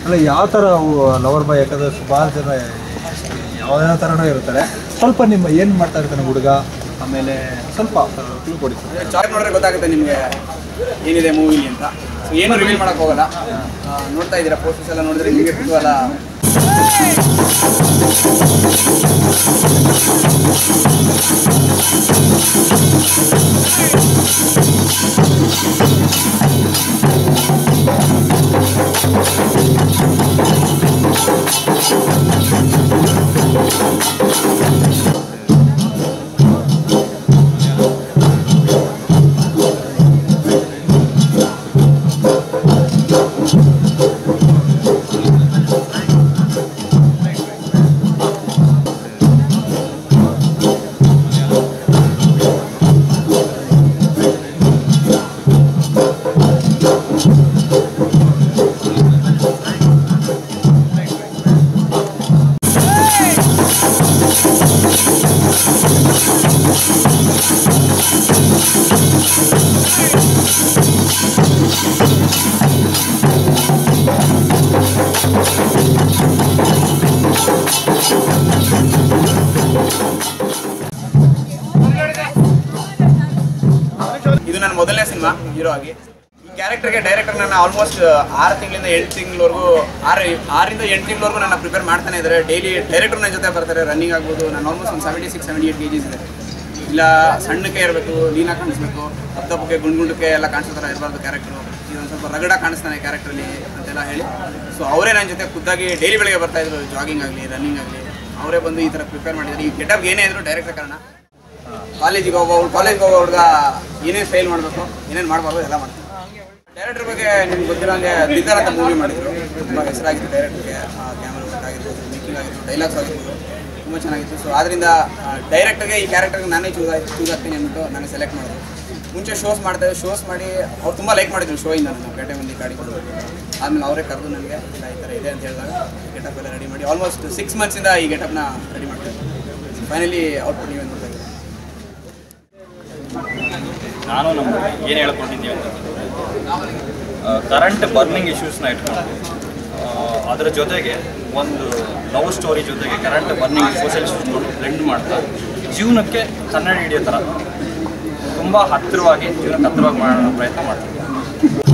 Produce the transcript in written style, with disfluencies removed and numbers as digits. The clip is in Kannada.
ಅಲ್ಲ ಯಾವ ಥರ ಲವರ್ ಬಾಯ್, ಯಾಕಂದರೆ ಸುಮಾರು ಜನ ಯಾವ ಥರನೂ ಇರ್ತಾರೆ. ಸ್ವಲ್ಪ ನಿಮ್ಮ ಏನು ಮಾಡ್ತಾ ಇರ್ತಾನೆ ಹುಡುಗ, ಆಮೇಲೆ ಸ್ವಲ್ಪ ತಿಳ್ಕೊಡಿ. ಚಾಯ್ಸ್ ನೋಡಿದ್ರೆ ಗೊತ್ತಾಗುತ್ತೆ ನಿಮಗೆ ಏನಿದೆ ಮೂವಿಲಿ ಅಂತ. ಸೊ ಏನು ರಿವೀಲ್ ಮಾಡೋಕ್ಕೆ ಹೋಗಲ್ಲ. ನೋಡ್ತಾ ಇದ್ದೀರಾ ಪೋಸ್ಟರ್ಸ್ ಎಲ್ಲ ನೋಡಿದ್ರೆ ನಿಮಗೆ ಕುತೂಹಲ. ಇದು ನನ್ನ ಮೊದಲನೇ ಸಿನಿಮಾ ಹೀರೋ ಆಗಿ. ಈ ಕ್ಯಾರೆಕ್ಟರ್ಗೆ ಡೈರೆಕ್ಟರ್ ನನ್ನ ಆಲ್ಮೋಸ್ಟ್ 6 ತಿಂಗಳಿಂದ 8 ತಿಂಗಳವರೆಗೂ 6ರಿಂದ 8 ತಿಂಗಳವರೆಗೂ ನನ್ನ ಪ್ರಿಪೇರ್ ಮಾಡ್ತಾನೆ ಇದ್ದಾರೆ. ಡೈಲಿ ಡೈರೆಕ್ಟರ್ ನನ್ನ ಜೊತೆ ಬರ್ತಾರೆ. ರನ್ನಿಂಗ್ ಆಗ್ಬೋದು. ನಾನು ಆಲ್ಮೋಸ್ಟ್ ಒಂದು 76-78 kg ಇದೆ. ಇಲ್ಲ ಸಣ್ಣಕ್ಕೆ ಇರಬೇಕು, ಲೀನಾಗಿ ಕಾಣಿಸ್ಬೇಕು, ಹತ್ತಪ್ಪಕ್ಕೆ ಗುಂಡ್ಗುಂಡಕ್ಕೆ ಎಲ್ಲ ಕಾಣಿಸೋ ಥರ ಇರಬಾರ್ದು ಕ್ಯಾರೆಕ್ಟರು. ಇದೊಂದು ಸ್ವಲ್ಪ ರಗಡ ಕಾಣಿಸ್ತಾನೆ ಕ್ಯಾರೆಕ್ಟ್ರಲ್ಲಿ ಅಂತೆಲ್ಲ ಹೇಳಿ. ಸೊ ಅವರೇ ನನ್ನ ಜೊತೆ ಖುದ್ದಾಗಿ ಡೈಲಿ ಬೆಳಗ್ಗೆ ಬರ್ತಾಯಿದ್ರು. ಜಾಗಿಂಗ್ ಆಗಲಿ, ರನ್ನಿಂಗ್ ಆಗಲಿ ಅವರೇ ಬಂದು ಈ ಥರ ಪ್ರಿಪೇರ್ ಮಾಡಿದ್ದಾರೆ. ಈ ಗೆಟಪ್ಗೆ ಏನೇ ಇದ್ರು ಡೈರೆಕ್ಟರ್ ಕಾರಣ. ಕಾಲೇಜಿಗೆ ಹೋಗೋ ಹುಡುಗ ಏನೇನು ಸ್ಟೈಲ್ ಮಾಡಬೇಕು, ಏನೇನು ಮಾಡಬಾರ್ದು ಎಲ್ಲ ಮಾಡ್ತಾರೆ. ಡೈರೆಕ್ಟರ್ ಬಗ್ಗೆ ನಿಮ್ಗೆ ಗೊತ್ತಿರೋಂಗೆ ದಿದ್ದಾರ್ ಅಂತ ಮೂವಿ ಮಾಡಿದ್ರು. ತುಂಬ ಹೆಸರಾಗಿತ್ತು ಡೈರೆಕ್ಟರ್ಗೆ. ಕ್ಯಾಮ್ರಾ ವರ್ಕ್ ಆಗಿರ್ಬೋದು, ಮೇಕಿಂಗ್ ಆಗಿರ್ಬೋದು, ಡೈಲಾಗ್ಸ್ ಆಗಿರ್ಬೋದು, ತುಂಬ ಚೆನ್ನಾಗಿತ್ತು. ಸೊ ಆದ್ದರಿಂದ ಡೈರೆಕ್ಟರ್ಗೆ ಈ ಕ್ಯಾರೆಕ್ಟರ್ಗೆ ನಾನೇ ಚೂಸ್ ಆಗ್ತೀನಿ ಅಂದ್ಬಿಟ್ಟು ನಾನು ಸೆಲೆಕ್ಟ್ ಮಾಡಿದೆ. ಮುಂಚೆ ಶೋಸ್ ಮಾಡ್ತಾಯಿದ್ದೆ. ಶೋಸ್ ಮಾಡಿ ಅವ್ರು ತುಂಬ ಲೈಕ್ ಮಾಡಿದ್ರು ಶೋಯಿಂದ. ನಾನು ಪೇಟೆ ಮಂದಿ ಕಾಡಿಕೊಂಡು ಆಮೇಲೆ ಅವರೇ ಕರೆದು ನನಗೆ ಈ ಥರ ಇದೆ ಅಂತ ಹೇಳಿದಾಗ ಗೆಟಪ್ ಎಲ್ಲ ರೆಡಿ ಮಾಡಿ ಆಲ್ಮೋಸ್ಟ್ 6 ಮಂತ್ಸಿಂದ ಈ ಗೆಟಪ್ನ ರೆಡಿ ಮಾಡ್ತಾಯಿದ್ದೆ. ಫೈನಲಿ ಔಟ್ಪುಟ್ ನೀವೇ ನೋಡ್ತಾ ಇದ್ದೀವಿ. ನಾನು ನಮ್ಮ ಏನು ಹೇಳ್ಕೊಂಡಿದ್ದೀವಿ ಅಂತ ಕರೆಂಟ್ ಬರ್ನಿಂಗ್ ಇಶ್ಯೂಸ್ನ ಇಟ್ಕೊಂಡು ಅದರ ಜೊತೆಗೆ ಒಂದು ಲವ್ ಸ್ಟೋರಿ ಜೊತೆಗೆ ಕರೆಂಟ್ ಬರ್ನಿಂಗ್ ಸೋಷಿಯಲ್ ಇಶ್ಯೂಸ್ಕೊಂಡು ಬ್ಲೆಂಡ್ ಮಾಡ್ತಾ ಜೀವನಕ್ಕೆ ಕನ್ನಡಿ ಹಿಡಿಯೋ ಥರ ತುಂಬ ಹತ್ತಿರವಾಗಿ ಮಾಡೋಣ ಪ್ರಯತ್ನ ಮಾಡ್ತೀವಿ.